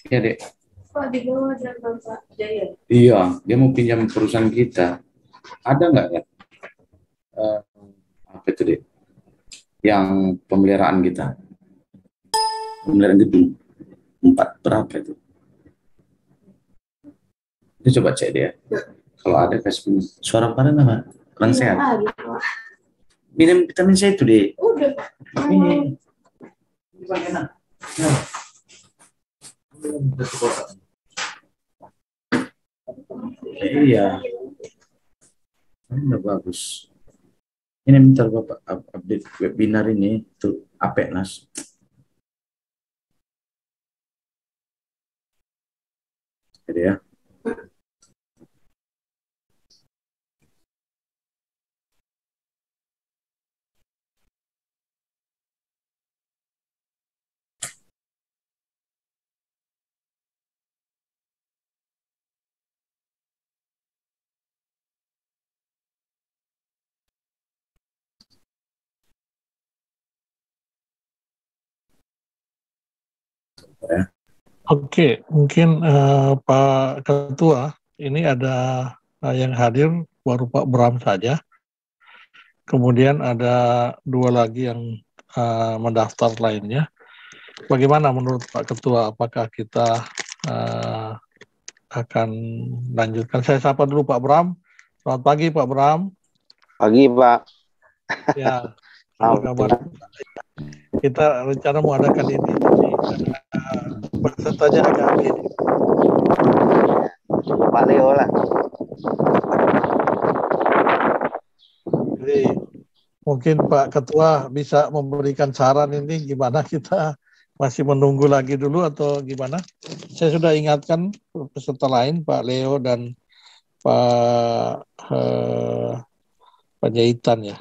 Ya, Dek. Pak di bawah ada Bapak Jaya. Iya, dia mau pinjam perusahaan kita. Ada nggak ya? eh, apa itu, Dek? Yang pemeliharaan kita. Pemeliharaan gedung. Empat berapa itu? Ini coba cek dia. Kalau ada kasih suara pada nama kurang sehat. Minum vitamin C itu, Dek. Udah. Ini. Ini paling enak. Ya. Iya, ini udah bagus. Ini bentar Bapak update webinar ini tuh Apeknas. Jadi ya. Ya. Oke, mungkin Pak Ketua, ini ada yang hadir baru Pak Bram saja. Kemudian ada dua lagi yang mendaftar lainnya. Bagaimana menurut Pak Ketua? Apakah kita akan lanjutkan? Saya sapa dulu Pak Bram. Selamat pagi Pak Bram. Pagi, Pak. Ya, apa kabar? Kita rencana mau adakan ini, tapi pesertanya agak ini. Pak Leo lah. Jadi mungkin Pak Ketua bisa memberikan saran ini gimana, kita masih menunggu lagi dulu atau gimana? Saya sudah ingatkan peserta lain, Pak Leo dan Pak Panjaitan ya.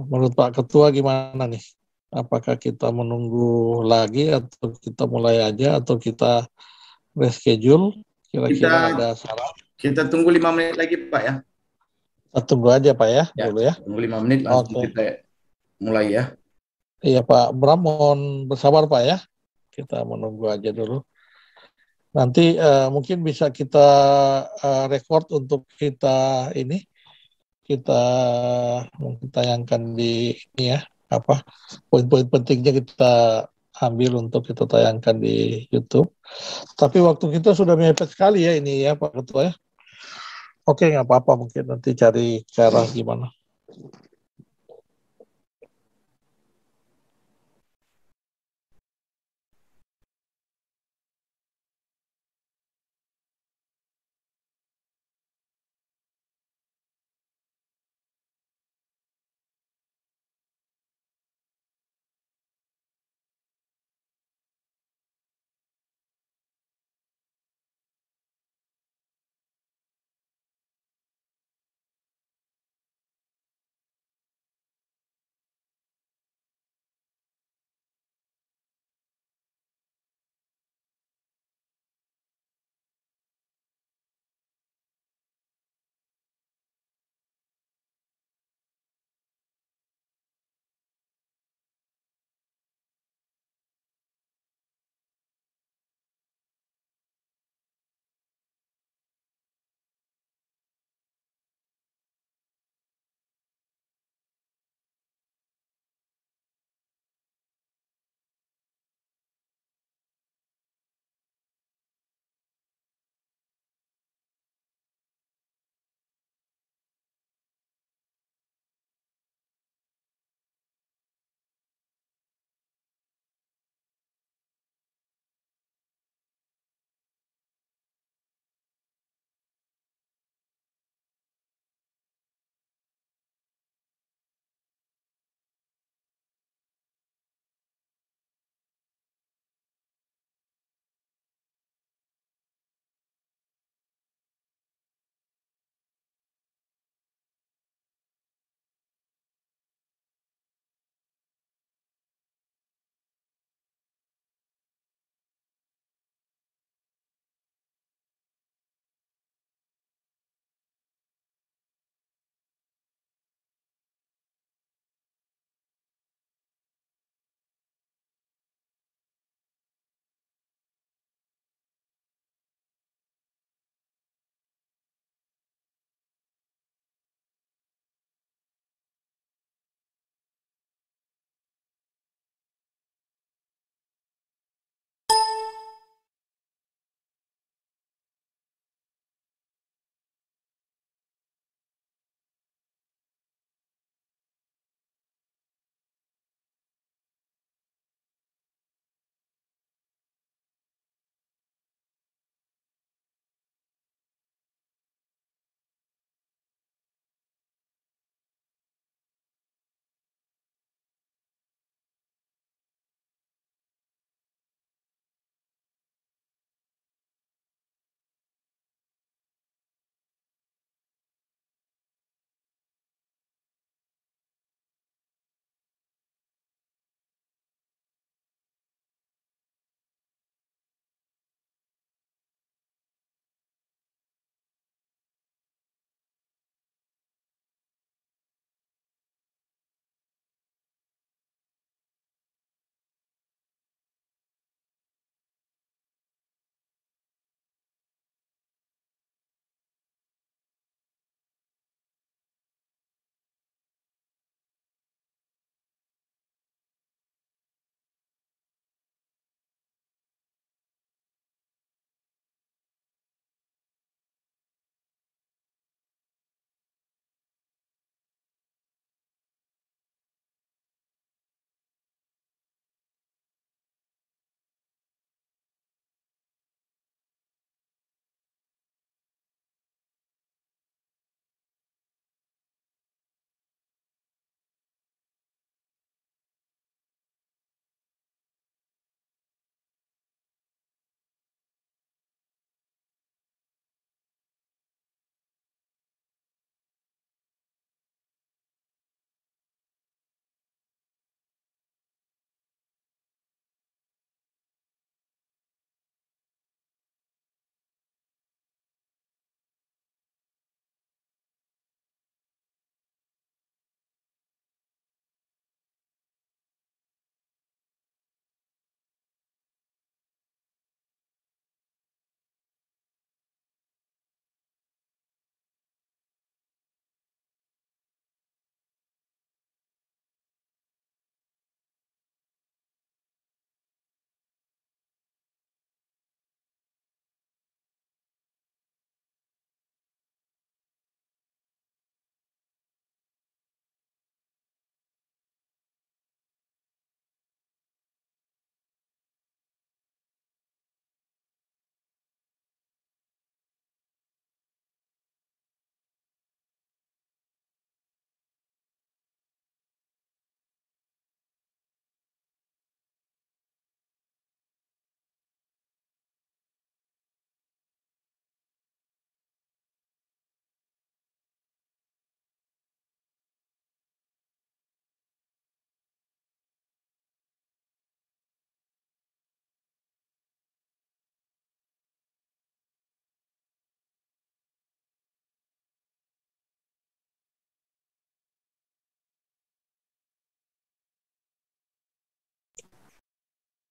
Menurut Pak Ketua gimana nih? Apakah kita menunggu lagi atau kita mulai aja atau kita reschedule? Kira-kira Kita ada saran? kita tunggu 5 menit lagi Pak ya. Kita tunggu aja Pak ya, Ya, dulu ya. tunggu 5 menit langsung Oke. kita mulai ya. Iya Pak Bram, mohon bersabar Pak ya. Kita menunggu aja dulu. Nanti mungkin bisa kita record untuk kita ini, kita mungkin tayangkan di ini ya, apa poin-poin pentingnya kita ambil untuk kita tayangkan di YouTube. Tapi waktu kita sudah mepet sekali ya ini ya Pak Ketua ya. Oke, nggak apa-apa, mungkin nanti cari cara gimana.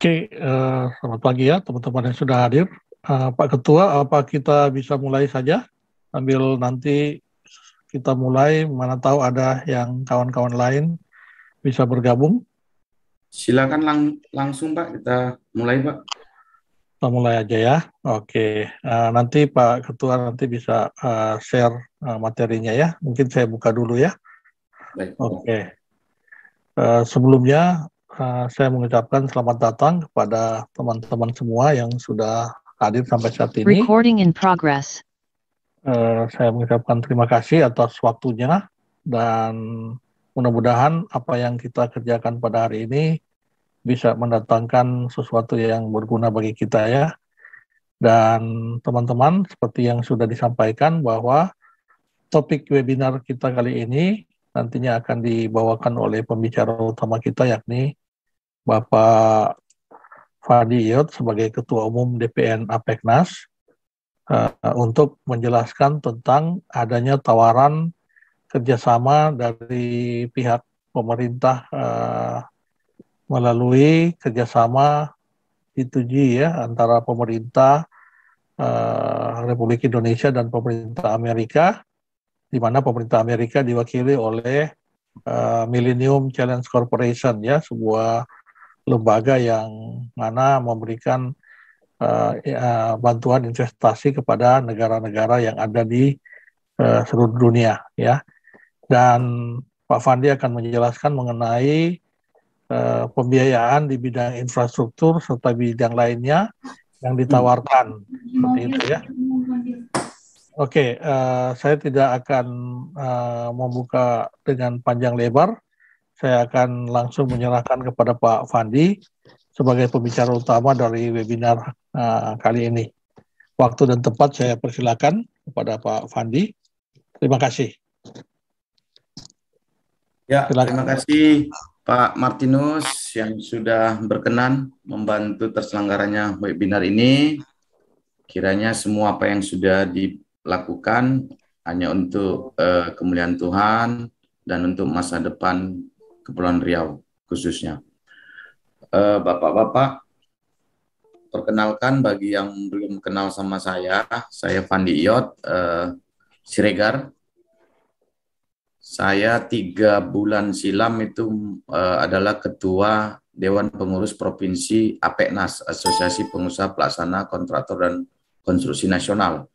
Oke, selamat pagi ya teman-teman yang sudah hadir. Pak Ketua, apa kita bisa mulai saja? Sambil nanti kita mulai, mana tahu ada yang kawan-kawan lain bisa bergabung. Silakan langsung Pak, kita mulai Pak. Kita mulai aja ya. Oke, nanti Pak Ketua nanti bisa share materinya ya. Mungkin saya buka dulu ya. Baik. Oke. Sebelumnya saya mengucapkan selamat datang kepada teman-teman semua yang sudah hadir sampai saat ini. Recording in progress. Saya mengucapkan terima kasih atas waktunya dan mudah-mudahan apa yang kita kerjakan pada hari ini bisa mendatangkan sesuatu yang berguna bagi kita ya. Dan teman-teman, seperti yang sudah disampaikan bahwa topik webinar kita kali ini nantinya akan dibawakan oleh pembicara utama kita, yakni Bapak Fadi Iot sebagai Ketua Umum DPN APEKNAS untuk menjelaskan tentang adanya tawaran kerjasama dari pihak pemerintah melalui kerjasama G2G ya antara pemerintah Republik Indonesia dan pemerintah Amerika, di mana pemerintah Amerika diwakili oleh Millennium Challenge Corporation ya, sebuah lembaga yang mana memberikan bantuan investasi kepada negara-negara yang ada di seluruh dunia ya. Dan Pak Fandi akan menjelaskan mengenai pembiayaan di bidang infrastruktur serta bidang lainnya yang ditawarkan seperti itu ya. Oke, saya tidak akan membuka dengan panjang lebar. Saya akan langsung menyerahkan kepada Pak Fandi sebagai pembicara utama dari webinar kali ini. Waktu dan tempat saya persilakan kepada Pak Fandi. Terima kasih. Ya, Silakan. terima kasih Pak Martinus yang sudah berkenan membantu terselenggaranya webinar ini. Kiranya semua apa yang sudah dilakukan hanya untuk kemuliaan Tuhan dan untuk masa depan Kepulauan Riau khususnya. Bapak-bapak, perkenalkan bagi yang belum kenal sama saya Fandi Iot Siregar. Saya 3 bulan silam itu adalah Ketua Dewan Pengurus Provinsi APEKNAS, Asosiasi Pengusaha Pelaksana Kontraktor dan Konstruksi Nasional.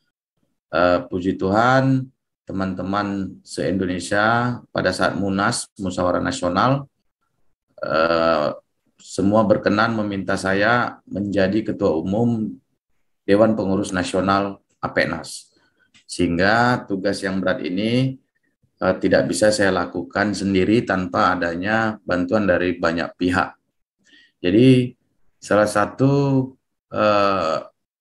Puji Tuhan, teman-teman se-Indonesia pada saat MUNAS, Musyawarah Nasional, semua berkenan meminta saya menjadi Ketua Umum Dewan Pengurus Nasional APEKNAS. Sehingga tugas yang berat ini tidak bisa saya lakukan sendiri tanpa adanya bantuan dari banyak pihak. Jadi salah satu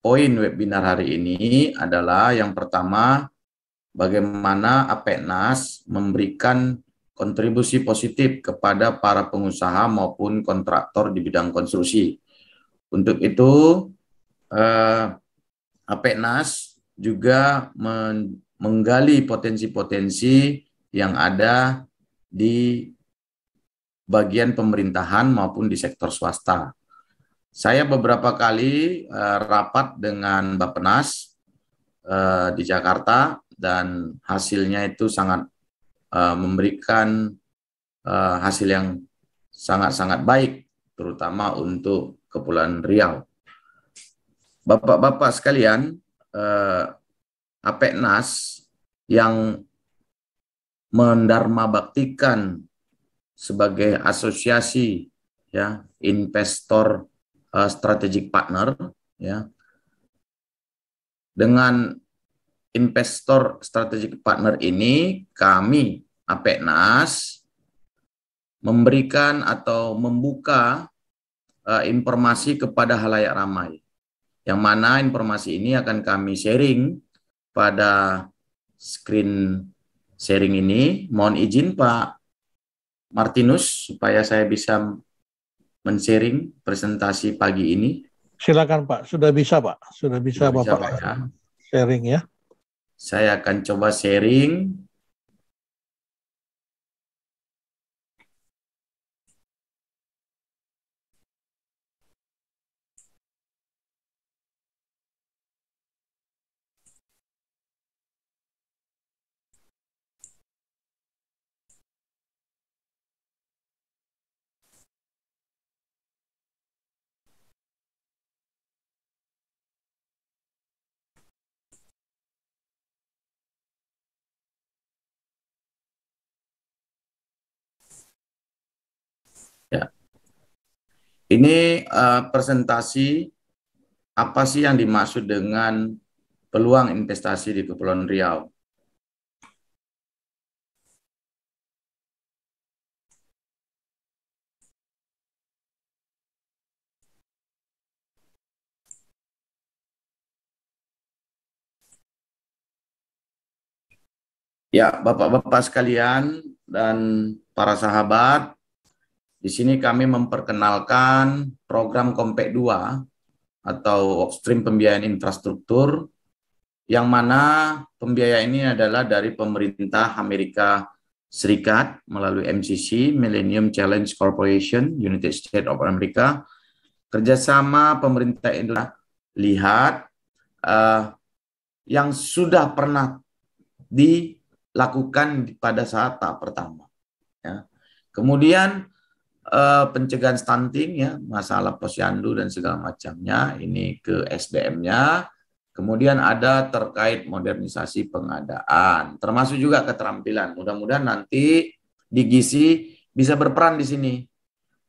poin webinar hari ini adalah yang pertama, bagaimana APEKNAS memberikan kontribusi positif kepada para pengusaha maupun kontraktor di bidang konstruksi. Untuk itu APEKNAS juga menggali potensi-potensi yang ada di bagian pemerintahan maupun di sektor swasta. Saya beberapa kali rapat dengan Bappenas di Jakarta dan hasilnya itu sangat memberikan hasil yang sangat-sangat baik, terutama untuk Kepulauan Riau. Bapak-bapak sekalian, APEKNAS yang mendarmabaktikan sebagai asosiasi ya investor strategic partner ya. Dengan investor strategic partner ini kami APEKNAS memberikan atau membuka informasi kepada halayak ramai, yang mana informasi ini akan kami sharing pada screen sharing ini. Mohon izin Pak Martinus supaya saya bisa men-sharing presentasi pagi ini. Silakan Pak, sudah bisa Pak, sudah bisa Bapak Pak, ya. sharing ya. Saya akan coba sharing. Ini presentasi apa sih yang dimaksud dengan peluang investasi di Kepulauan Riau. Ya, Bapak-bapak sekalian dan para sahabat, di sini kami memperkenalkan program Kompak 2 atau Workstream Pembiayaan Infrastruktur, yang mana pembiayaan ini adalah dari pemerintah Amerika Serikat melalui MCC, Millennium Challenge Corporation, United States of America, kerjasama pemerintah Indonesia. Lihat yang sudah pernah dilakukan pada saat tahap pertama. Ya. Kemudian pencegahan stunting, ya, masalah posyandu dan segala macamnya, ini ke SDM-nya. Kemudian ada terkait modernisasi pengadaan, termasuk juga keterampilan. Mudah-mudahan nanti di GISI bisa berperan di sini.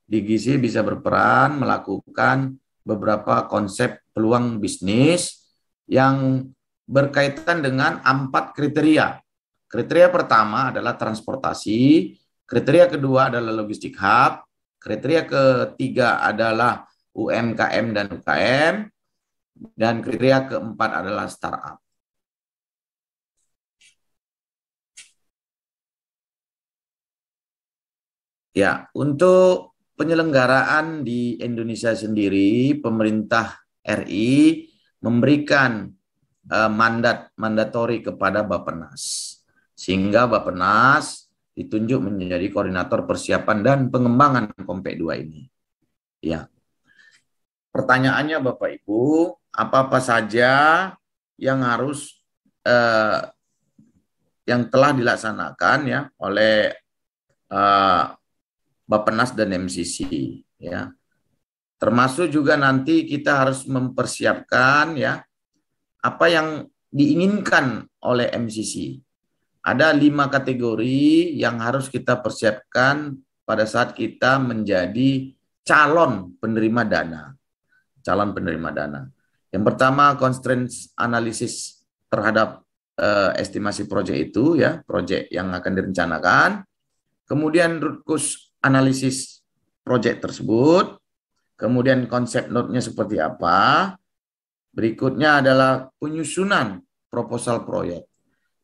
Di GISI bisa berperan melakukan beberapa konsep peluang bisnis yang berkaitan dengan 4 kriteria. Kriteria pertama adalah transportasi, kriteria kedua adalah logistik hub, kriteria ketiga adalah UMKM dan UKM, dan kriteria keempat adalah startup. Ya, untuk penyelenggaraan di Indonesia sendiri, pemerintah RI memberikan mandatori kepada Bappenas, sehingga Bappenas ditunjuk menjadi koordinator persiapan dan pengembangan Kompak 2 ini. Ya. Pertanyaannya Bapak Ibu, apa-apa saja yang harus yang telah dilaksanakan ya oleh Bappenas dan MCC, ya. Termasuk juga nanti kita harus mempersiapkan ya apa yang diinginkan oleh MCC. Ada 5 kategori yang harus kita persiapkan pada saat kita menjadi calon penerima dana. Calon penerima dana. Yang pertama, constraints analysis terhadap estimasi proyek itu, ya, proyek yang akan direncanakan. Kemudian root cause analisis proyek tersebut. Kemudian konsep note-nya seperti apa. Berikutnya adalah penyusunan proposal proyek.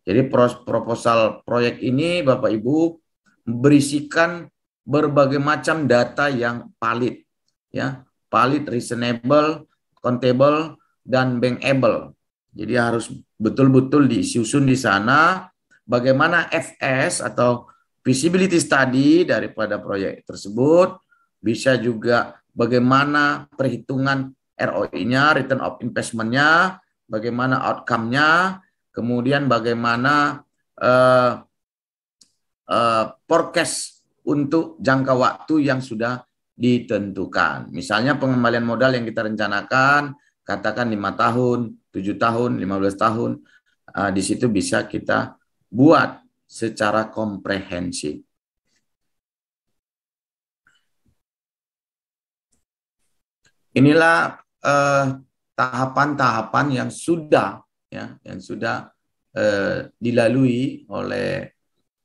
Jadi proposal proyek ini Bapak Ibu berisikan berbagai macam data yang valid, ya, valid, reasonable, countable, dan bankable. Jadi harus betul-betul disusun di sana bagaimana FS atau feasibility study daripada proyek tersebut, bisa juga bagaimana perhitungan ROI-nya, return of investment-nya, bagaimana outcome-nya, kemudian bagaimana forecast untuk jangka waktu yang sudah ditentukan. Misalnya pengembalian modal yang kita rencanakan, katakan 5 tahun, 7 tahun, 15 tahun, di situ bisa kita buat secara komprehensif. Inilah tahapan-tahapan yang sudah dilalui oleh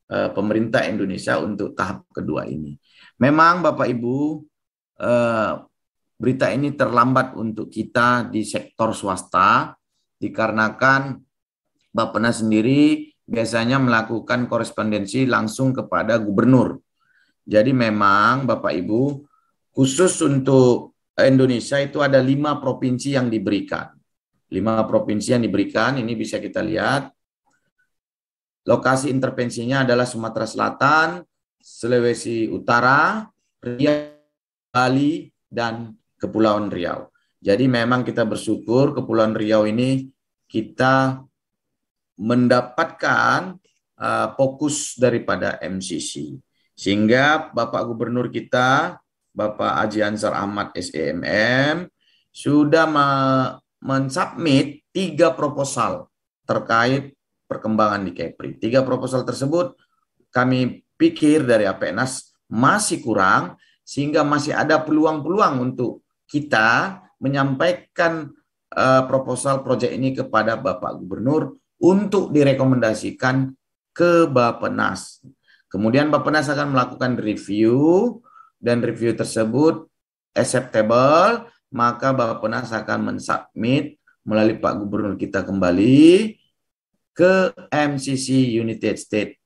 pemerintah Indonesia untuk tahap kedua ini. Memang Bapak Ibu, berita ini terlambat untuk kita di sektor swasta dikarenakan Bappenas sendiri biasanya melakukan korespondensi langsung kepada gubernur. Jadi memang Bapak Ibu, khusus untuk Indonesia itu ada 5 provinsi yang diberikan. 5 provinsi yang diberikan, ini bisa kita lihat. Lokasi intervensinya adalah Sumatera Selatan, Sulawesi Utara, Riau, Bali, dan Kepulauan Riau. Jadi memang kita bersyukur Kepulauan Riau ini kita mendapatkan fokus daripada MCC. Sehingga Bapak Gubernur kita, Bapak Haji Ansar Ahmad SEMM, sudah mensubmit 3 proposal terkait perkembangan di Kepri. 3 proposal tersebut kami pikir dari APNAS masih kurang, sehingga masih ada peluang-peluang untuk kita menyampaikan proposal proyek ini kepada Bapak Gubernur untuk direkomendasikan ke Bappenas. Kemudian Bappenas akan melakukan review, dan review tersebut acceptable, maka Bappenas akan mensubmit melalui Pak Gubernur kita kembali ke MCC United States.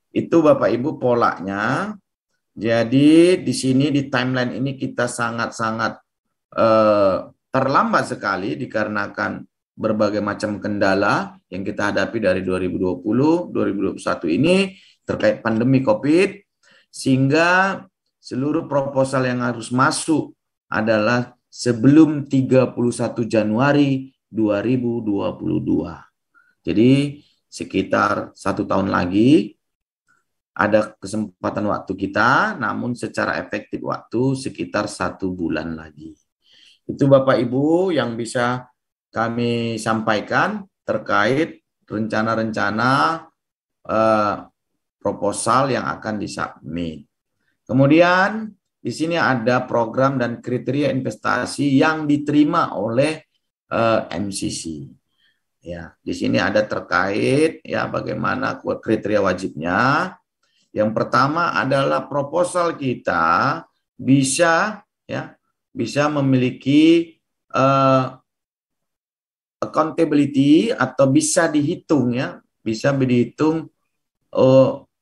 Itu Bapak Ibu polanya. Jadi di sini di timeline ini kita sangat-sangat terlambat sekali dikarenakan berbagai macam kendala yang kita hadapi dari 2020-2021 ini terkait pandemi COVID, sehingga seluruh proposal yang harus masuk adalah sebelum 31 Januari 2022. Jadi sekitar 1 tahun lagi ada kesempatan waktu kita, namun secara efektif waktu sekitar 1 bulan lagi. Itu Bapak Ibu yang bisa kami sampaikan terkait rencana-rencana proposal yang akan disubmit. Kemudian di sini ada program dan kriteria investasi yang diterima oleh MCC. Ya, di sini ada terkait ya bagaimana kriteria wajibnya. Yang pertama adalah proposal kita bisa memiliki accountability atau bisa dihitung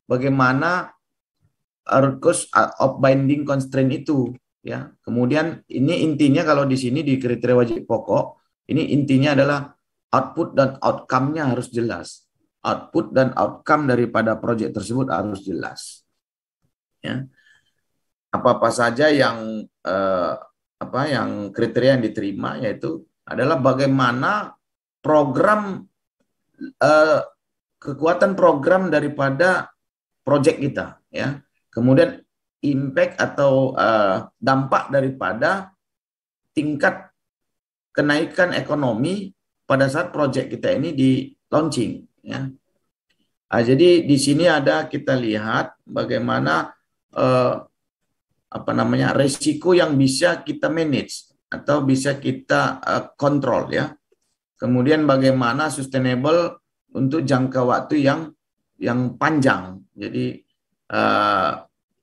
bagaimana cost of binding constraint itu ya. Kemudian ini intinya kalau di sini di kriteria wajib pokok ini intinya adalah output dan outcome-nya harus jelas. Output dan outcome daripada proyek tersebut harus jelas. Ya. Apa-apa saja yang kriteria yang diterima yaitu adalah bagaimana program kekuatan program daripada proyek kita ya. Kemudian impact atau dampak daripada tingkat kenaikan ekonomi pada saat proyek kita ini di launching ya. Jadi di sini ada kita lihat bagaimana resiko yang bisa kita manage atau bisa kita kontrol ya. Kemudian bagaimana sustainable untuk jangka waktu yang panjang. Jadi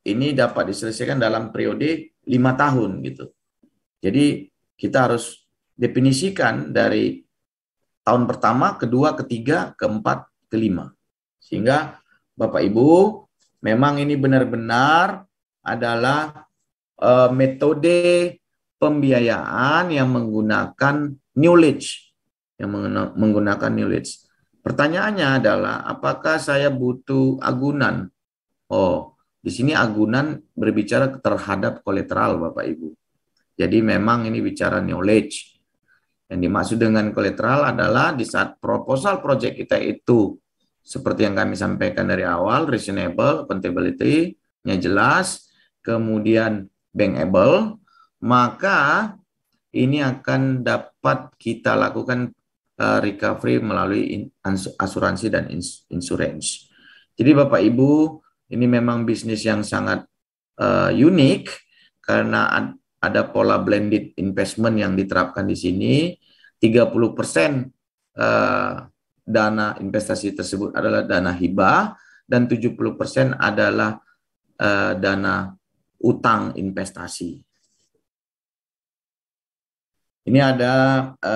ini dapat diselesaikan dalam periode 5 tahun gitu. Jadi kita harus definisikan dari tahun pertama, kedua, ketiga, keempat, kelima. Sehingga Bapak Ibu, memang ini benar-benar adalah metode pembiayaan yang menggunakan knowledge. Pertanyaannya adalah, apakah saya butuh agunan? Oh, di sini agunan berbicara terhadap kolateral Bapak Ibu. Jadi memang ini bicara knowledge. Yang dimaksud dengan kolateral adalah di saat proposal project kita itu seperti yang kami sampaikan dari awal, reasonable, accountability-nya jelas, kemudian bankable, maka ini akan dapat kita lakukan recovery melalui asuransi dan insurance. Jadi Bapak Ibu, ini memang bisnis yang sangat unik karena ada pola blended investment yang diterapkan di sini. 30% dana investasi tersebut adalah dana hibah dan 70% adalah dana utang investasi. Ini ada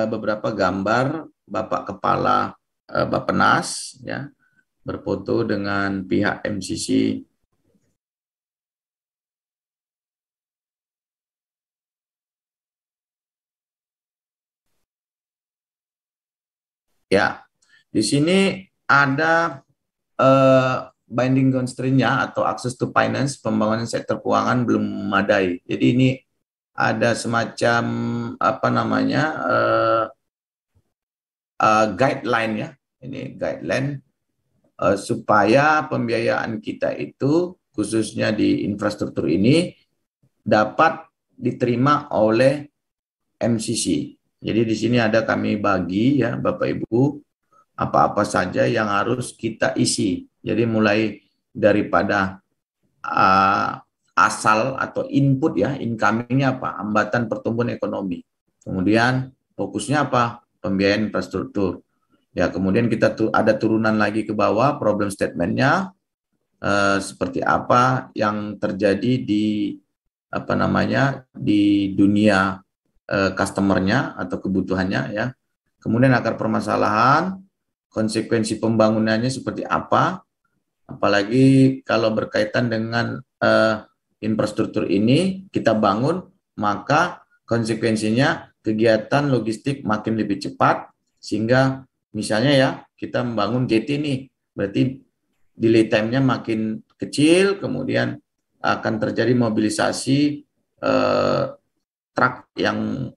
beberapa gambar Bapak Kepala Bappenas ya, berfoto dengan pihak MCC. Ya, di sini ada binding constraint-nya atau access to finance, pembangunan sektor keuangan belum memadai. Jadi ini ada semacam guideline ya. Ini guideline supaya pembiayaan kita itu khususnya di infrastruktur ini dapat diterima oleh MCC. Jadi di sini ada kami bagi ya Bapak Ibu apa-apa saja yang harus kita isi. Jadi mulai daripada asal atau input ya, incoming-nya apa? Hambatan pertumbuhan ekonomi. Kemudian fokusnya apa? Pembiayaan infrastruktur. Ya, kemudian kita ada turunan lagi ke bawah, problem statement-nya seperti apa yang terjadi di di dunia customer-nya atau kebutuhannya ya. Kemudian akar permasalahan, konsekuensi pembangunannya seperti apa, apalagi kalau berkaitan dengan infrastruktur ini kita bangun, maka konsekuensinya kegiatan logistik makin lebih cepat, sehingga misalnya ya kita membangun JT nih, berarti delay time-nya makin kecil, kemudian akan terjadi mobilisasi truk yang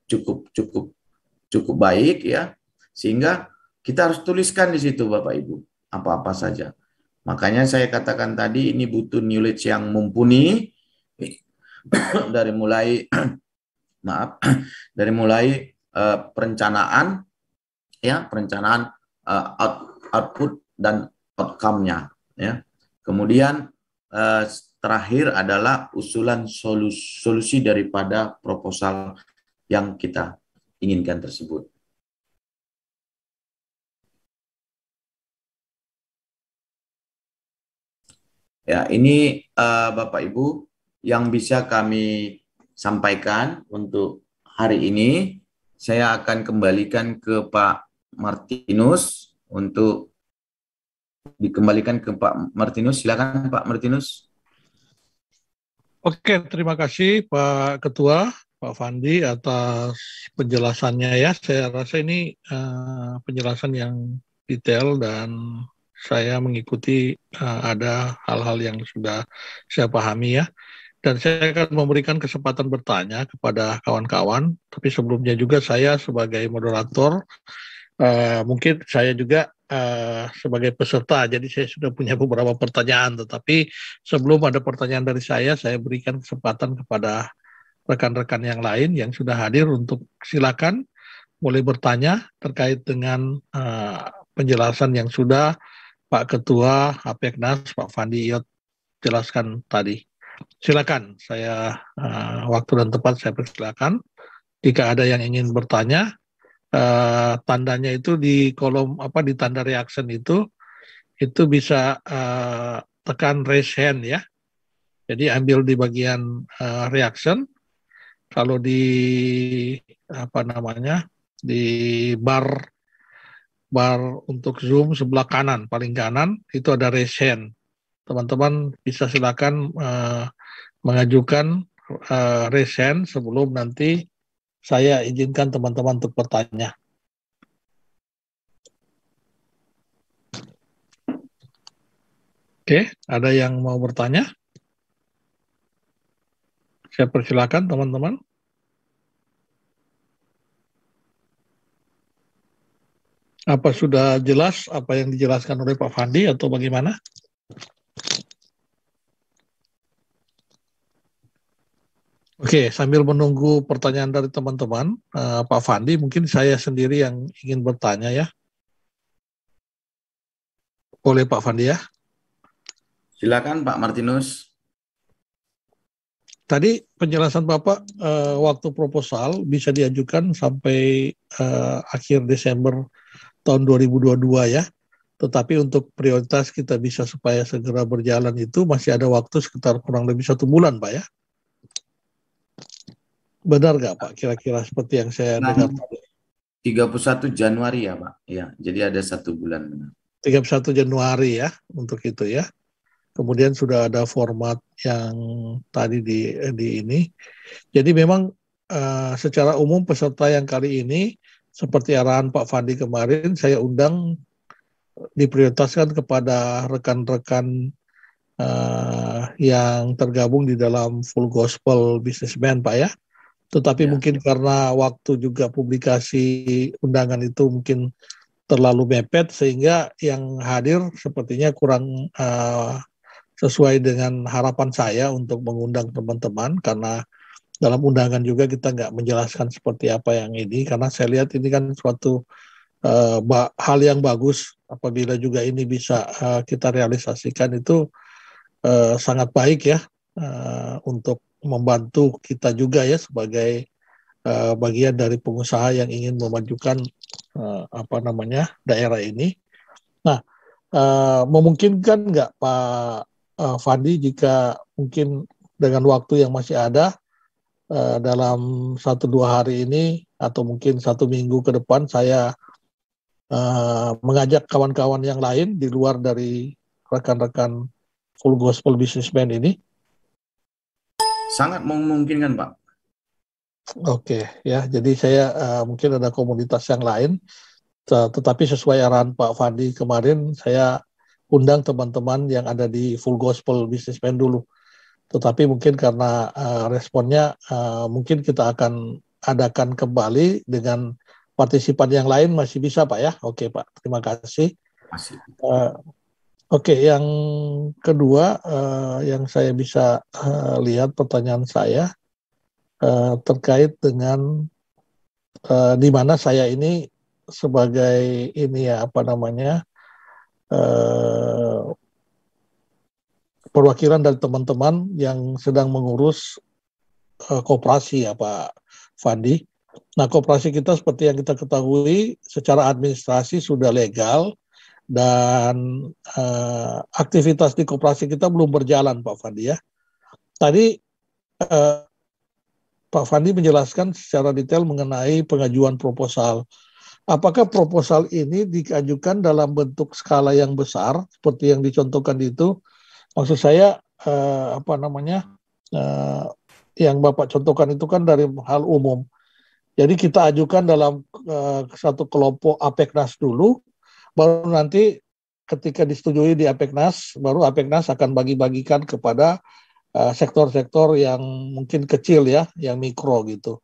cukup baik ya, sehingga kita harus tuliskan di situ Bapak Ibu apa-apa saja. Makanya saya katakan tadi ini butuh knowledge yang mumpuni dari mulai perencanaan ya, perencanaan output dan outcome-nya ya. Kemudian terakhir adalah usulan solusi daripada proposal yang kita inginkan tersebut. Ya, ini Bapak Ibu yang bisa kami sampaikan untuk hari ini. Saya akan kembalikan ke Pak Martinus untuk dikembalikan ke Pak Martinus. Silakan Pak Martinus. Oke, terima kasih Pak Ketua, Pak Fandi atas penjelasannya ya. Saya rasa ini penjelasan yang detail dan saya mengikuti ada hal-hal yang sudah saya pahami ya. Dan saya akan memberikan kesempatan bertanya kepada kawan-kawan. Tapi sebelumnya juga saya sebagai moderator, mungkin saya juga sebagai peserta, jadi saya sudah punya beberapa pertanyaan. Tetapi sebelum ada pertanyaan dari saya berikan kesempatan kepada rekan-rekan yang lain yang sudah hadir untuk silakan boleh bertanya terkait dengan penjelasan yang sudah Pak Ketua Apeknas, Pak Fandi Iyot jelaskan tadi. Silakan, saya waktu dan tempat saya persilakan. Jika ada yang ingin bertanya, tandanya itu di kolom di tanda reaction itu bisa tekan raise hand ya. Jadi ambil di bagian reaction. Kalau di di bar untuk Zoom sebelah kanan, paling kanan itu ada raise hand. Teman-teman bisa silakan mengajukan raise hand sebelum nanti saya izinkan teman-teman untuk bertanya. Oke, ada yang mau bertanya? Saya persilakan teman-teman. Apa sudah jelas apa yang dijelaskan oleh Pak Fandi atau bagaimana? Oke, sambil menunggu pertanyaan dari teman-teman, Pak Fandi, mungkin saya sendiri yang ingin bertanya ya. Boleh Pak Fandi ya? Silakan Pak Martinus. Tadi penjelasan Bapak waktu proposal bisa diajukan sampai akhir Desember tahun 2022 ya. Tetapi untuk prioritas kita bisa supaya segera berjalan itu masih ada waktu sekitar kurang lebih 1 bulan Pak ya. Benar nggak Pak? Kira-kira seperti yang saya dengar tadi. 31 Januari ya Pak. Ya, jadi ada 1 bulan. 31 Januari ya untuk itu ya. Kemudian sudah ada format yang tadi di ini. Jadi memang secara umum peserta yang kali ini seperti arahan Pak Fandi kemarin, saya undang diprioritaskan kepada rekan-rekan yang tergabung di dalam Full Gospel Businessman Pak ya. Tetapi mungkin karena waktu juga publikasi undangan itu mungkin terlalu mepet sehingga yang hadir sepertinya kurang sesuai dengan harapan saya untuk mengundang teman-teman, karena dalam undangan juga kita nggak menjelaskan seperti apa yang ini, karena saya lihat ini kan suatu hal yang bagus apabila juga ini bisa kita realisasikan itu sangat baik ya. untuk membantu kita juga ya sebagai bagian dari pengusaha yang ingin memajukan daerah ini. Nah, memungkinkan nggak Pak Fandi jika mungkin dengan waktu yang masih ada dalam 1-2 hari ini atau mungkin 1 minggu ke depan saya mengajak kawan-kawan yang lain di luar dari rekan-rekan Full Gospel Businessman ini. Sangat memungkinkan, Pak. Oke, ya. Jadi saya mungkin ada komunitas yang lain, tetapi sesuai arahan Pak Fandi kemarin, saya undang teman-teman yang ada di Full Gospel Businessman dulu. Tetapi mungkin karena responnya mungkin kita akan adakan kembali dengan partisipan yang lain masih bisa Pak ya. Oke Pak, terima kasih. Masih. Oke, yang kedua yang saya bisa lihat pertanyaan saya terkait dengan di mana saya ini sebagai ini ya perwakilan dari teman-teman yang sedang mengurus koperasi ya Pak Fandi. Nah, koperasi kita seperti yang kita ketahui secara administrasi sudah legal dan aktivitas di koperasi kita belum berjalan Pak Fandi ya. Tadi Pak Fandi menjelaskan secara detail mengenai pengajuan proposal. Apakah proposal ini diajukan dalam bentuk skala yang besar seperti yang dicontohkan itu? Maksud saya yang Bapak contohkan itu kan dari hal umum. Jadi kita ajukan dalam satu kelompok APEKNAS dulu, baru nanti ketika disetujui di APEKNAS, baru APEKNAS akan bagi-bagikan kepada sektor-sektor yang mungkin kecil ya, yang mikro gitu.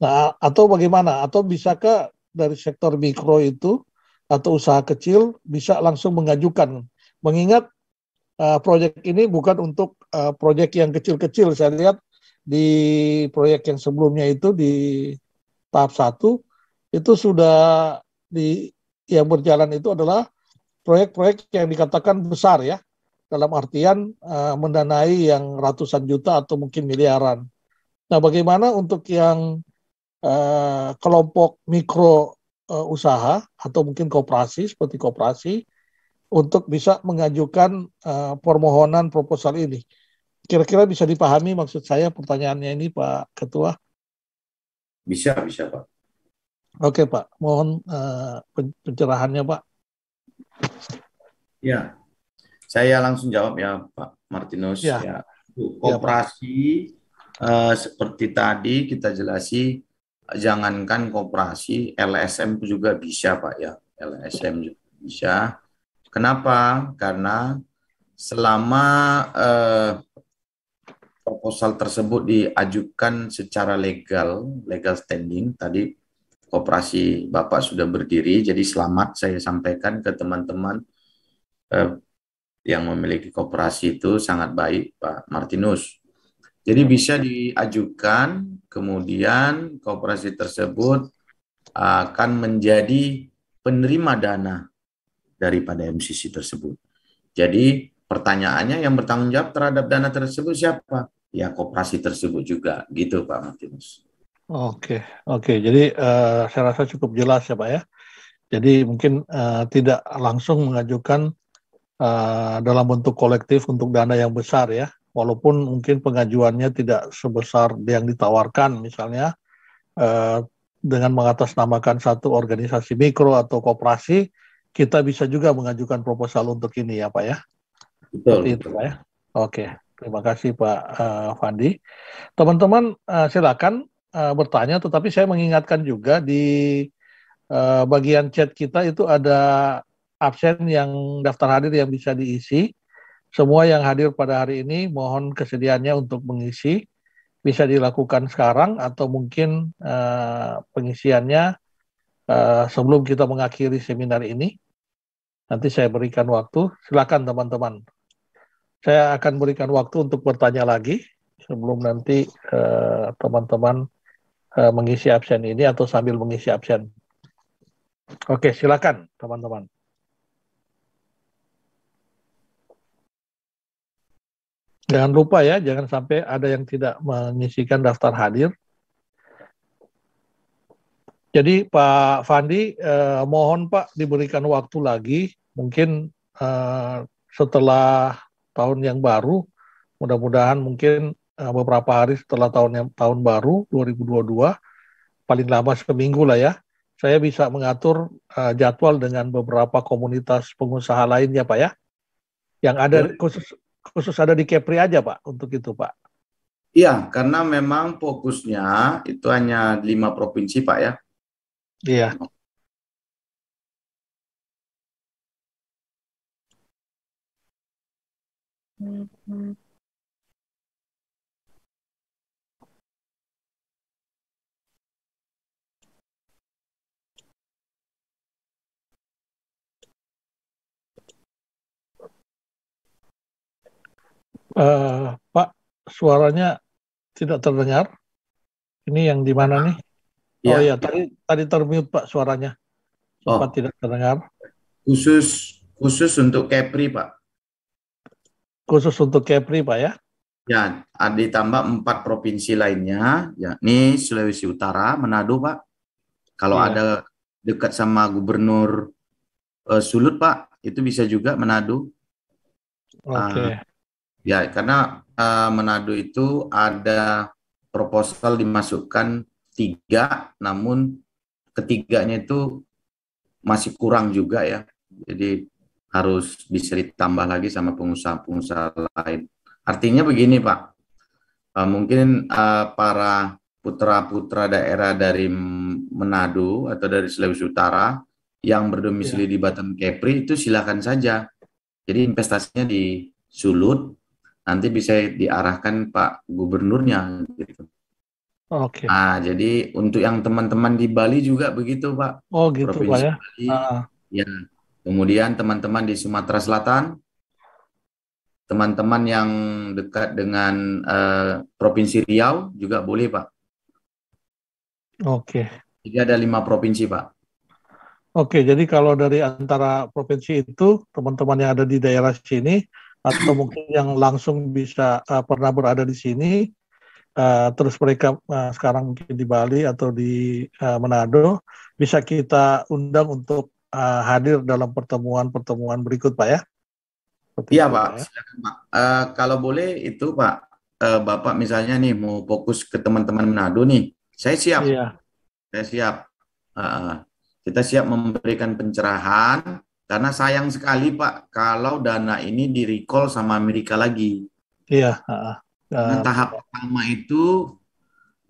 Nah, atau bagaimana? Atau bisakah dari sektor mikro itu atau usaha kecil bisa langsung mengajukan? Mengingat proyek ini bukan untuk proyek yang kecil-kecil. Saya lihat di proyek yang sebelumnya itu di tahap 1 itu sudah yang berjalan itu adalah proyek-proyek yang dikatakan besar ya. Dalam artian mendanai yang ratusan juta atau mungkin miliaran. Nah, bagaimana untuk yang kelompok mikro usaha atau mungkin koperasi seperti koperasi untuk bisa mengajukan permohonan proposal ini? Kira-kira bisa dipahami maksud saya pertanyaannya ini Pak Ketua? Bisa, Pak. Oke Pak, mohon pencerahannya Pak. Ya, saya langsung jawab ya Pak Martinus. Ya. Koperasi seperti tadi kita jelasi, jangankan koperasi, LSM juga bisa Pak ya. LSM juga bisa. Kenapa? Karena selama proposal tersebut diajukan secara legal standing, tadi koperasi Bapak sudah berdiri, jadi selamat saya sampaikan ke teman-teman yang memiliki koperasi itu sangat baik Pak Martinus. Jadi bisa diajukan, kemudian koperasi tersebut akan menjadi penerima dana daripada MCC tersebut. Jadi pertanyaannya yang bertanggung jawab terhadap dana tersebut siapa? Ya koperasi tersebut juga, gitu Pak Martinus. Oke. Jadi saya rasa cukup jelas ya Pak ya. Jadi mungkin tidak langsung mengajukan dalam bentuk kolektif untuk dana yang besar ya. Walaupun mungkin pengajuannya tidak sebesar yang ditawarkan misalnya dengan mengatasnamakan satu organisasi mikro atau koperasi, kita bisa juga mengajukan proposal untuk ini ya Pak ya. Seperti itu Pak ya. Oke, terima kasih Pak Fandi. Teman-teman silakan bertanya, tetapi saya mengingatkan juga di bagian chat kita itu ada absen yang daftar hadir yang bisa diisi. Semua yang hadir pada hari ini mohon kesediaannya untuk mengisi. Bisa dilakukan sekarang atau mungkin pengisiannya sebelum kita mengakhiri seminar ini. Nanti saya berikan waktu. Silakan teman-teman. Saya akan berikan waktu untuk bertanya lagi sebelum nanti teman-teman mengisi absen ini atau sambil mengisi absen. Oke, silakan teman-teman. Jangan lupa ya, jangan sampai ada yang tidak mengisikan daftar hadir. Jadi Pak Fandi, mohon Pak diberikan waktu lagi, mungkin setelah tahun yang baru, mudah-mudahan mungkin beberapa hari setelah tahun baru 2022, paling lama seminggu lah ya, saya bisa mengatur jadwal dengan beberapa komunitas pengusaha lainnya Pak ya, yang ada khusus ada di Kepri aja Pak untuk itu Pak. Iya, karena memang fokusnya itu hanya 5 provinsi Pak ya. Iya. Pak, suaranya tidak terdengar. Ini yang di mana nih? Oh iya, tadi termute Pak suaranya. Sempat tidak terdengar. Khusus untuk Kepri Pak. Khusus untuk Kepri Pak ya? Ya, ditambah 4 provinsi lainnya, yakni Sulawesi Utara, Manado Pak. Kalau ada dekat sama Gubernur Sulut Pak, itu bisa juga Manado. Oke. Ya, karena Manado itu ada proposal dimasukkan 3, namun ketiganya itu masih kurang juga ya. Jadi harus bisa ditambah lagi sama pengusaha-pengusaha lain. Artinya begini Pak, mungkin para putra-putra daerah dari Manado atau dari Sulawesi Utara yang berdomisili di Batam Kepri itu silakan saja. Jadi investasinya di Sulut, nanti bisa diarahkan Pak Gubernurnya. Gitu. Oke. Jadi untuk yang teman-teman di Bali juga begitu Pak. Oh gitu Provinsi Pak ya. Bali, ya. Kemudian teman-teman di Sumatera Selatan, teman-teman yang dekat dengan Provinsi Riau juga boleh Pak. Oke. Jadi ada 5 provinsi Pak. Oke, jadi kalau dari antara provinsi itu, teman-teman yang ada di daerah sini, atau mungkin yang langsung bisa pernah berada di sini, terus mereka sekarang mungkin di Bali atau di Manado, bisa kita undang untuk hadir dalam pertemuan-pertemuan berikut Pak ya? Iya Pak, silakan Pak. Kalau boleh itu Pak, Bapak misalnya nih mau fokus ke teman-teman Manado nih, saya siap. Iya. Saya siap. Kita siap memberikan pencerahan, karena sayang sekali Pak, kalau dana ini di-recall sama Amerika lagi. Iya. Tahap pertama itu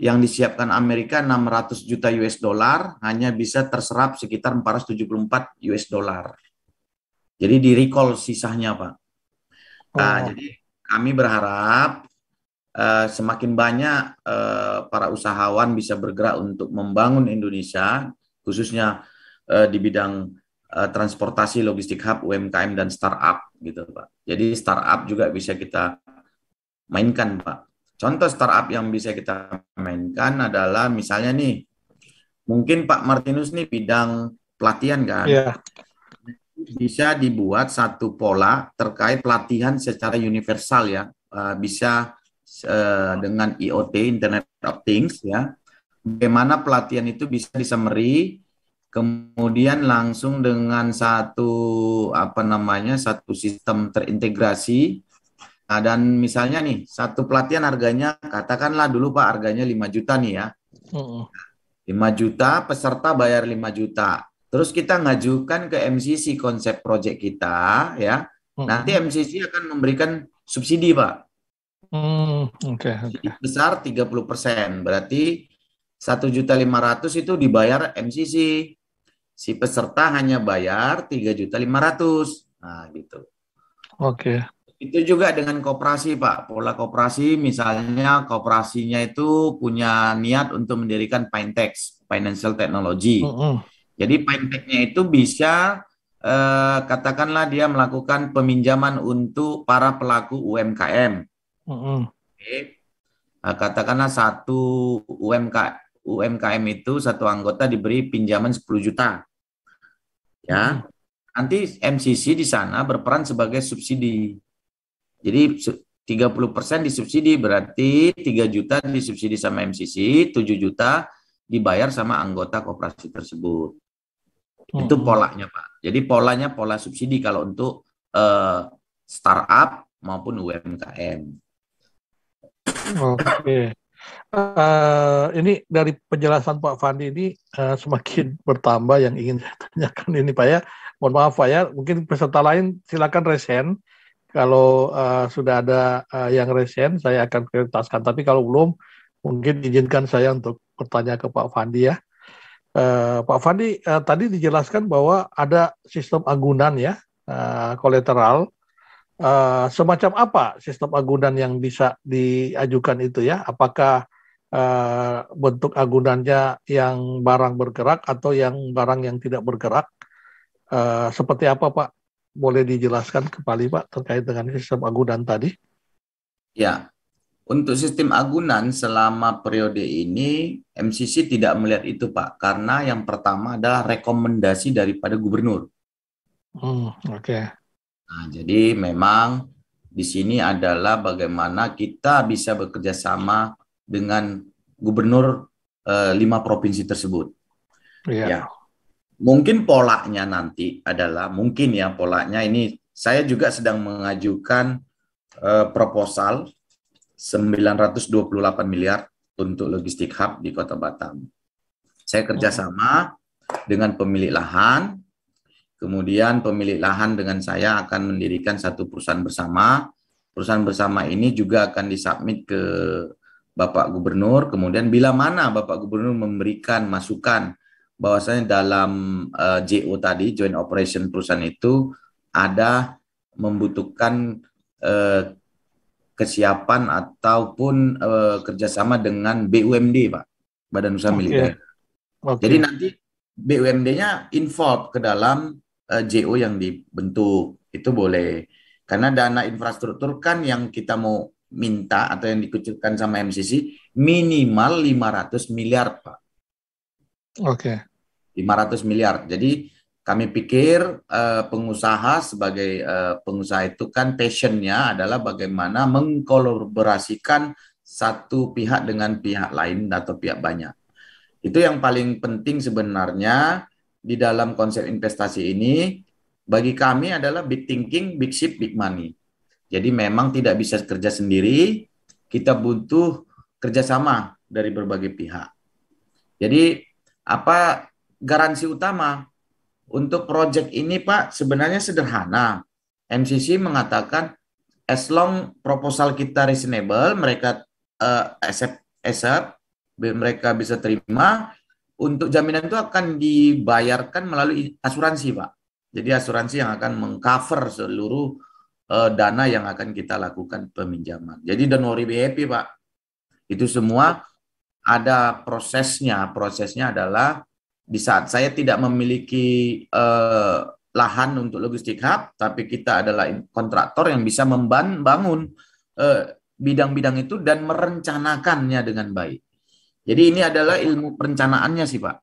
yang disiapkan Amerika 600 juta US dollar hanya bisa terserap sekitar 474 US dollar. Jadi di-recall sisanya Pak. Jadi kami berharap semakin banyak para usahawan bisa bergerak untuk membangun Indonesia, khususnya di bidang transportasi, logistik hub, UMKM dan startup gitu Pak. Jadi startup juga bisa kita mainkan Pak. Contoh startup yang bisa kita mainkan adalah misalnya nih, mungkin Pak Martinus nih bidang pelatihan kan. Iya. Bisa dibuat satu pola terkait pelatihan secara universal ya, bisa dengan IoT, Internet of Things ya. Bagaimana pelatihan itu bisa disummary, kemudian langsung dengan satu satu sistem terintegrasi. Nah, dan misalnya nih, satu pelatihan harganya, katakanlah dulu Pak, harganya 5 juta nih ya. 5 juta, peserta bayar 5 juta. Terus kita ngajukan ke MCC konsep proyek kita ya. Nanti MCC akan memberikan subsidi Pak. Besar 30%. Berarti 1.500.000 itu dibayar MCC. Si peserta hanya bayar 3.500.000. Nah, gitu. Oke. Itu juga dengan koperasi, Pak. Pola koperasi, misalnya koperasinya itu punya niat untuk mendirikan Fintech, Financial Technology. Jadi Fintech-nya itu bisa, katakanlah dia melakukan peminjaman untuk para pelaku UMKM. Katakanlah satu UMKM itu, satu anggota diberi pinjaman 10 juta. Ya, nanti MCC di sana berperan sebagai subsidi. Jadi 30% disubsidi, berarti 3 juta disubsidi sama MCC, 7 juta dibayar sama anggota koperasi tersebut. Itu polanya, Pak. Jadi polanya pola subsidi kalau untuk startup maupun UMKM. Oke. Ini dari penjelasan Pak Fandi ini semakin bertambah yang ingin saya tanyakan ini Pak ya. Mohon maaf Pak ya, mungkin peserta lain silakan resen. Kalau sudah ada yang resen, saya akan prioritaskan. Tapi kalau belum, mungkin izinkan saya untuk bertanya ke Pak Fandi ya. Pak Fandi, tadi dijelaskan bahwa ada sistem agunan ya, kolateral. Semacam apa sistem agunan yang bisa diajukan itu ya? Apakah bentuk agunannya yang barang bergerak atau yang barang yang tidak bergerak? Seperti apa Pak? Boleh dijelaskan kembali Pak terkait dengan sistem agunan tadi? Ya, untuk sistem agunan selama periode ini MCC tidak melihat itu Pak, karena yang pertama adalah rekomendasi daripada gubernur. Oke. Nah, jadi memang di sini adalah bagaimana kita bisa bekerja sama dengan gubernur 5 provinsi tersebut. Iya. Ya. Mungkin polanya nanti adalah, mungkin ya polanya ini, saya juga sedang mengajukan proposal 928 miliar untuk logistik hub di Kota Batam. Saya kerjasama dengan pemilik lahan, kemudian pemilik lahan dengan saya akan mendirikan satu perusahaan bersama. Perusahaan bersama ini juga akan disubmit ke Bapak Gubernur, kemudian bila mana Bapak Gubernur memberikan masukan bahwasanya dalam JO tadi, Joint Operation perusahaan itu ada membutuhkan kesiapan ataupun kerjasama dengan BUMD, Pak, Badan Usaha Milik Daerah. Jadi nanti BUMD-nya involve ke dalam JO yang dibentuk, itu boleh. Karena dana infrastruktur kan yang kita mau minta atau yang dikucurkan sama MCC minimal 500 miliar, Pak. Oke. 500 miliar. Jadi kami pikir pengusaha sebagai pengusaha itu kan passionnya adalah bagaimana mengkolaborasikan satu pihak dengan pihak lain atau pihak banyak. Itu yang paling penting sebenarnya di dalam konsep investasi ini. Bagi kami adalah big thinking, big ship, big money. Jadi memang tidak bisa kerja sendiri, kita butuh kerjasama dari berbagai pihak. Jadi apa garansi utama untuk proyek ini Pak? Sebenarnya sederhana. MCC mengatakan as long proposal kita reasonable, mereka accept, mereka bisa terima, untuk jaminan itu akan dibayarkan melalui asuransi Pak. Jadi asuransi yang akan mengcover seluruh dana yang akan kita lakukan peminjaman. Jadi don't worry, be happy Pak. Itu semua ada prosesnya. Prosesnya adalah di saat saya tidak memiliki lahan untuk logistik hub, tapi kita adalah kontraktor yang bisa membangun bidang-bidang itu dan merencanakannya dengan baik. Jadi ini adalah ilmu perencanaannya sih Pak.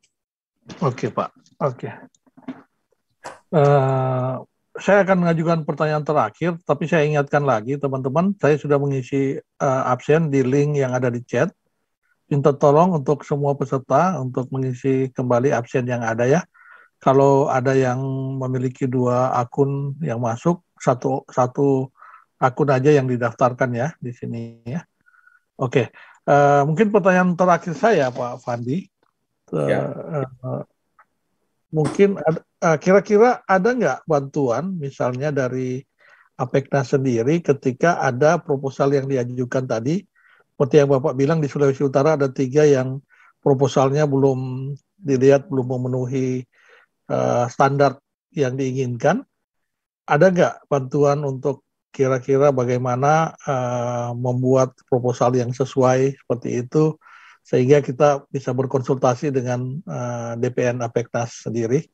Oke Pak. Oke. Saya akan mengajukan pertanyaan terakhir, tapi saya ingatkan lagi teman-teman, saya sudah mengisi absen di link yang ada di chat. Minta tolong untuk semua peserta untuk mengisi kembali absen yang ada ya. Kalau ada yang memiliki 2 akun yang masuk, satu akun aja yang didaftarkan ya di sini ya. Oke, mungkin pertanyaan terakhir saya Pak Fandi. Mungkin kira-kira ada nggak bantuan misalnya dari Apeknas sendiri ketika ada proposal yang diajukan tadi, seperti yang Bapak bilang di Sulawesi Utara ada 3 yang proposalnya belum dilihat, belum memenuhi standar yang diinginkan. Ada nggak bantuan untuk kira-kira bagaimana membuat proposal yang sesuai seperti itu, sehingga kita bisa berkonsultasi dengan DPN Apeknas sendiri?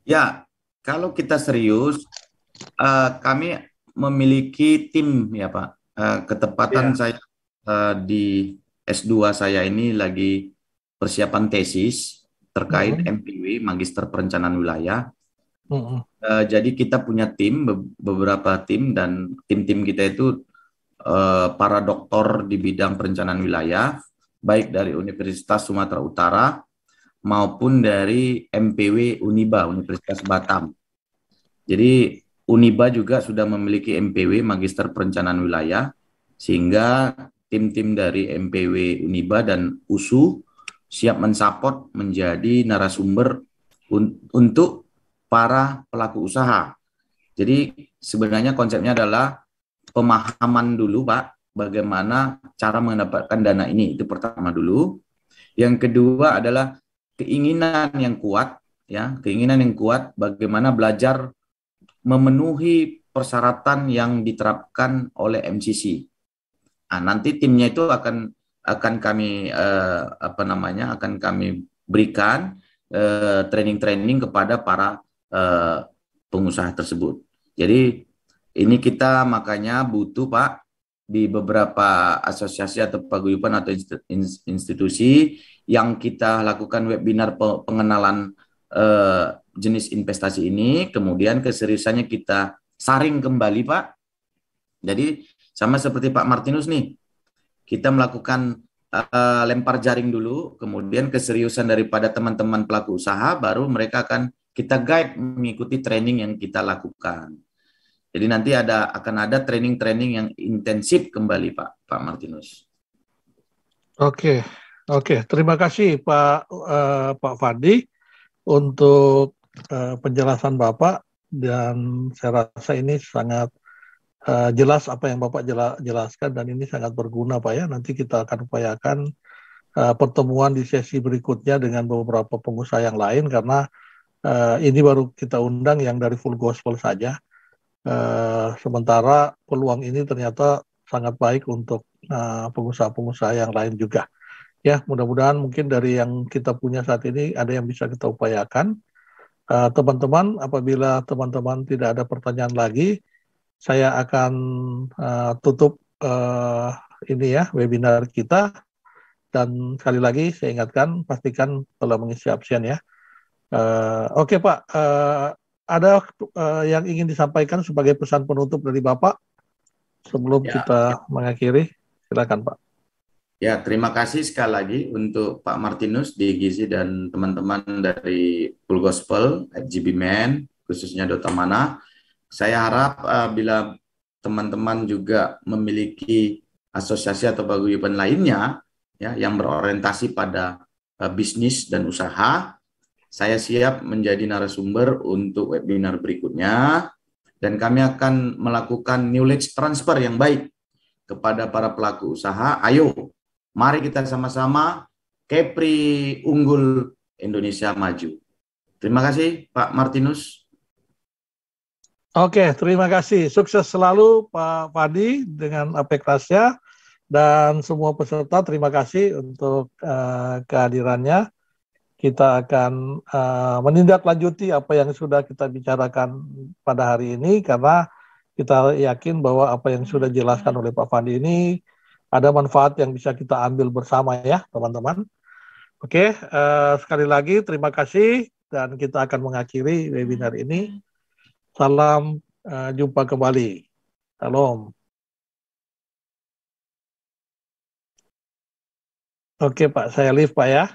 Ya, kalau kita serius, kami memiliki tim ya Pak. Ketepatan saya di S2 saya ini lagi persiapan tesis terkait MPW, Magister Perencanaan Wilayah. Jadi kita punya tim, beberapa tim, dan tim-tim kita itu para doktor di bidang perencanaan wilayah, baik dari Universitas Sumatera Utara maupun dari MPW Uniba, Universitas Batam. Jadi Uniba juga sudah memiliki MPW, Magister Perencanaan Wilayah, sehingga tim-tim dari MPW Uniba dan USU siap mensupport menjadi narasumber untuk para pelaku usaha. Jadi sebenarnya konsepnya adalah pemahaman dulu, Pak, bagaimana cara mendapatkan dana ini, itu pertama dulu. Yang kedua adalah keinginan yang kuat, ya, keinginan yang kuat bagaimana belajar memenuhi persyaratan yang diterapkan oleh MCC. Nah, nanti timnya itu akan kami akan kami berikan training-training kepada para pengusaha tersebut. Jadi ini kita makanya butuh, Pak, di beberapa asosiasi atau paguyuban atau institusi yang kita lakukan webinar pengenalan jenis investasi ini, kemudian keseriusannya kita saring kembali, Pak. Jadi sama seperti Pak Martinus nih, kita melakukan lempar jaring dulu, kemudian keseriusan daripada teman-teman pelaku usaha, baru mereka akan kita guide mengikuti training yang kita lakukan. Jadi nanti akan ada training-training yang intensif kembali, Pak Martinus. Oke. Terima kasih Pak Fadi untuk penjelasan Bapak, dan saya rasa ini sangat jelas apa yang Bapak jelaskan, dan ini sangat berguna, Pak ya. Nanti kita akan upayakan pertemuan di sesi berikutnya dengan beberapa pengusaha yang lain, karena ini baru kita undang yang dari Full Gospel saja. Sementara peluang ini ternyata sangat baik untuk pengusaha-pengusaha yang lain juga. Ya, mudah-mudahan mungkin dari yang kita punya saat ini ada yang bisa kita upayakan. Teman-teman, apabila teman-teman tidak ada pertanyaan lagi, saya akan tutup ini ya, webinar kita. Dan sekali lagi saya ingatkan, pastikan telah mengisi absen ya. Oke Pak, ada yang ingin disampaikan sebagai pesan penutup dari Bapak sebelum kita mengakhiri? Silakan Pak. Ya, terima kasih sekali lagi untuk Pak Martinus di Gizi dan teman-teman dari Full Gospel, FGB Man, khususnya Dota Mana. Saya harap bila teman-teman juga memiliki asosiasi atau paguyuban lainnya ya yang berorientasi pada bisnis dan usaha, saya siap menjadi narasumber untuk webinar berikutnya, dan kami akan melakukan knowledge transfer yang baik kepada para pelaku usaha. Ayo, mari kita sama-sama Kepri unggul, Indonesia maju. Terima kasih Pak Martinus. Oke, terima kasih. Sukses selalu Pak Fadi dengan Apekrasya, dan semua peserta terima kasih untuk kehadirannya. Kita akan menindaklanjuti apa yang sudah kita bicarakan pada hari ini, karena kita yakin bahwa apa yang sudah dijelaskan oleh Pak Fadi ini ada manfaat yang bisa kita ambil bersama ya teman-teman. Oke, sekali lagi terima kasih, dan kita akan mengakhiri webinar ini. Salam jumpa kembali. Salam. Oke Pak, saya live Pak ya.